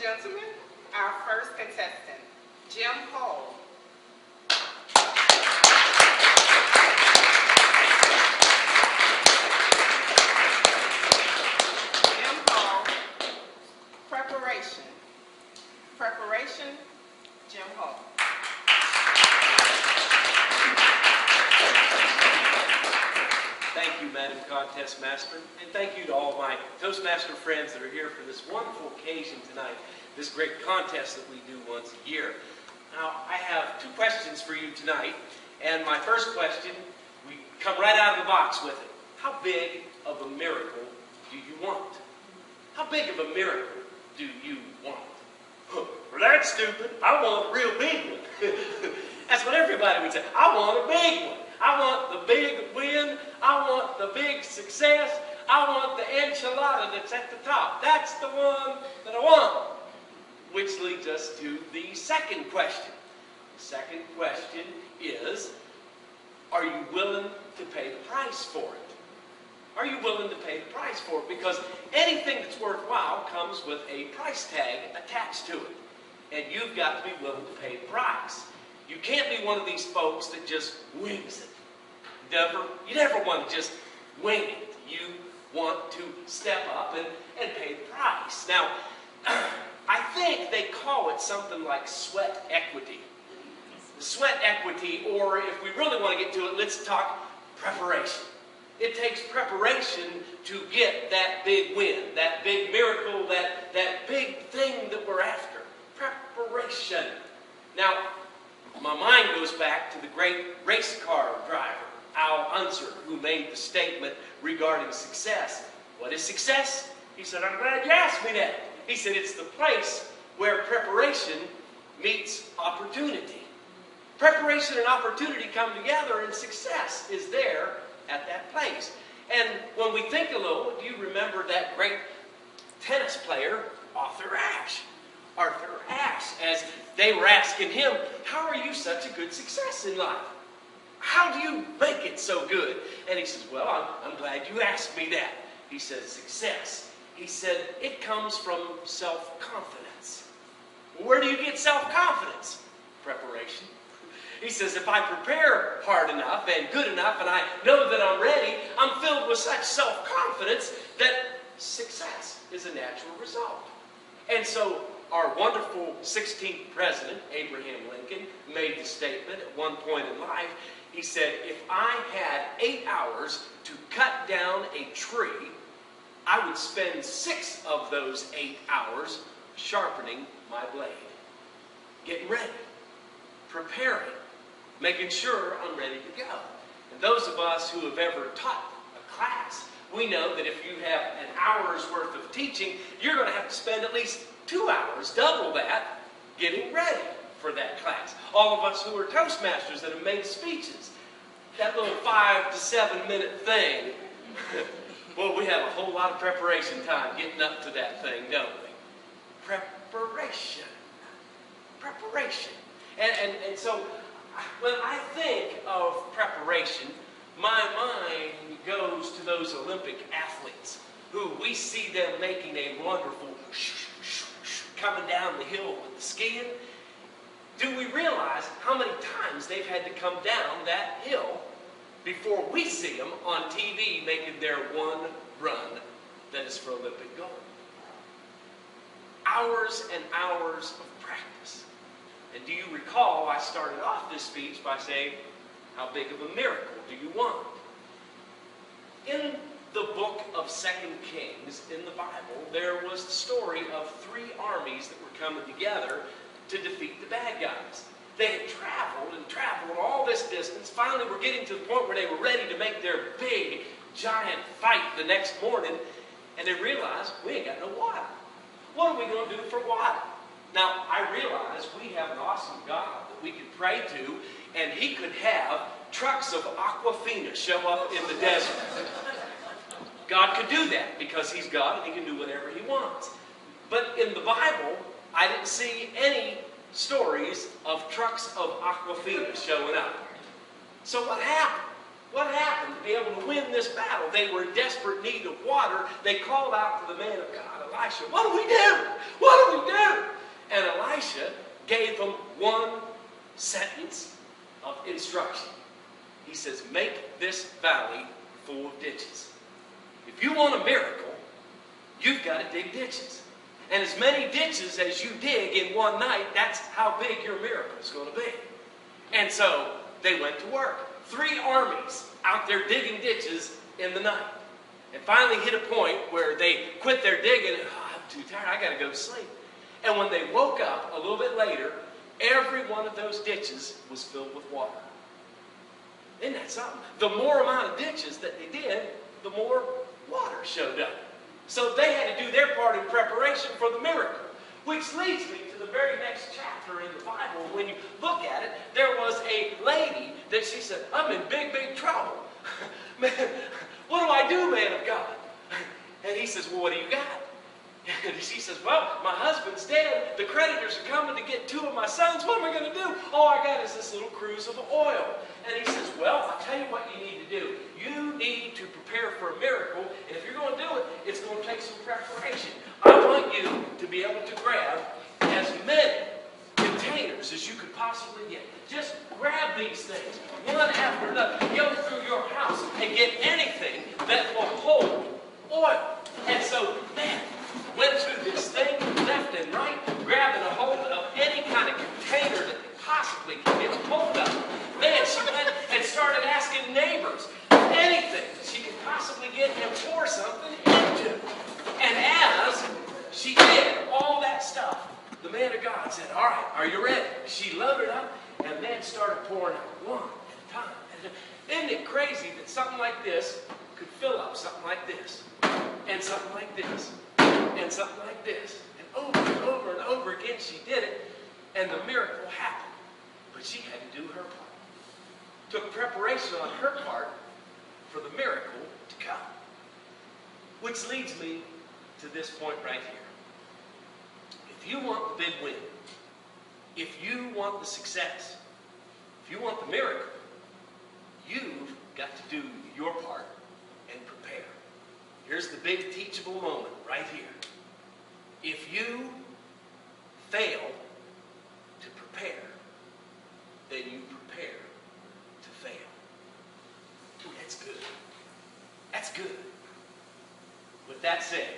gentlemen, our first contestant, Jim Hull. Jim Hull, preparation. Preparation, Jim Hull. Thank you, Madam Contest Master, and thank you to all my Toastmaster friends that are here for this wonderful occasion tonight, this great contest that we do once a year. Now, I have 2 questions for you tonight, and my first question, we come right out of the box with it. How big of a miracle do you want? How big of a miracle do you want? Well, that's stupid. I want a real big one. That's what everybody would say. I want a big one. I want the big win. I want the big success. I want the enchilada that's at the top. That's the one that I want. Which leads us to the second question. The second question is, are you willing to pay the price for it? Are you willing to pay the price for it? Because anything that's worthwhile comes with a price tag attached to it. And you've got to be willing to pay the price. You can't be one of these folks that just wings it. You never want to just wing it. You want to step up and pay the price. Now, I think they call it something like sweat equity. Sweat equity, or if we really want to get to it, let's talk preparation. It takes preparation to get that big win, that big miracle, that big thing that we're after. Preparation. Now, my mind goes back to the great race car driver, Al Unser, who made the statement regarding success. What is success? He said, I'm glad you asked me that. He said, it's the place where preparation meets opportunity. Preparation and opportunity come together, and success is there at that place. And when we think a little, do you remember that great tennis player, Arthur Ashe? Arthur Ashe, as they were asking him, how are you such a good success in life? How do you make it so good? And he says, well, I'm glad you asked me that. He said, success. He said, it comes from self-confidence. Where do you get self-confidence? Preparation. He says, if I prepare hard enough and good enough and I know that I'm ready, I'm filled with such self-confidence that success is a natural result. And so our wonderful 16th president, Abraham Lincoln, made the statement at one point in life. He said, if I had 8 hours to cut down a tree, I would spend 6 of those 8 hours sharpening my blade. Getting ready. Preparing. Making sure I'm ready to go. And those of us who have ever taught a class, we know that if you have an hour's worth of teaching, you're going to have to spend at least 2 hours, double that, getting ready for that class. All of us who are Toastmasters that have made speeches, that little 5 to 7 minute thing, well, we have a whole lot of preparation time getting up to that thing, don't we? Preparation. Preparation. And so, when I think of preparation, my mind goes to those Olympic athletes who we see them making a wonderful coming down the hill with the skiing. Do we realize how many times they've had to come down that hill before we see them on TV making their one run that is for Olympic gold? Hours and hours of practice. And do you recall I started off this speech by saying, how big of a miracle do you want? In the book of 2 Kings in the Bible, there was the story of 3 armies that were coming together to defeat the bad guys. They had traveled and traveled all this distance. Finally, were getting to the point where they were ready to make their big, giant fight the next morning, and they realized, we ain't got no water. What are we going to do for water? Now, I realize we have an awesome God that we can pray to, and He could have trucks of Aquafina show up in the desert. God could do that because He's God and He can do whatever He wants. But in the Bible, I didn't see any stories of trucks of Aquafina showing up. So what happened? What happened to be able to win this battle? They were in desperate need of water. They called out to the man of God, Elisha, what do we do? What do we do? one sentence of instruction. He says, make this valley full of ditches. If you want a miracle, you've got to dig ditches. And as many ditches as you dig in one night, that's how big your miracle is going to be. And so they went to work. 3 armies out there digging ditches in the night. And finally hit a point where they quit their digging. Oh, I'm too tired. I got to go to sleep. And when they woke up a little bit later, every one of those ditches was filled with water. Isn't that something? The more amount of ditches that they did, the more water showed up. So they had to do their part in preparation for the miracle. Which leads me to the very next chapter in the Bible. When you look at it, there was a lady that she said, I'm in big, big trouble. Man, what do I do, man of God? And he says, well, what do you got? And she says, well, my husband's dead. The creditors are coming to get 2 of my sons. What am I going to do? All I got is this little cruse of oil. And he says, well, I'll tell you what you need to do. You need to prepare for a miracle. And if you're going to do it, it's going to take some preparation. I want you to be able to grab as many containers as you could possibly get. Just grab these things, one after another. Go through your house and get anything that will hold oil. And so, man, went through this thing left and right, grabbing a hold of any kind of container that they possibly could get a hold of. Man, she went and started asking neighbors anything that she could possibly get and pour something into. And as she did all that stuff, the man of God said, all right, are you ready? She loaded up and then started pouring out one at a time. Isn't it crazy that something like this could fill up something like this, and something like this, and something like this, and over and over again she did it, and the miracle happened. But she had to do her part. Took preparation on her part for the miracle to come. Which leads me to this point right here. If you want the big win, if you want the success, if you want the miracle, you've got to do your part and prepare. Here's the big teachable moment right here. If you fail to prepare, then you prepare to fail. Ooh, that's good. That's good. With that said,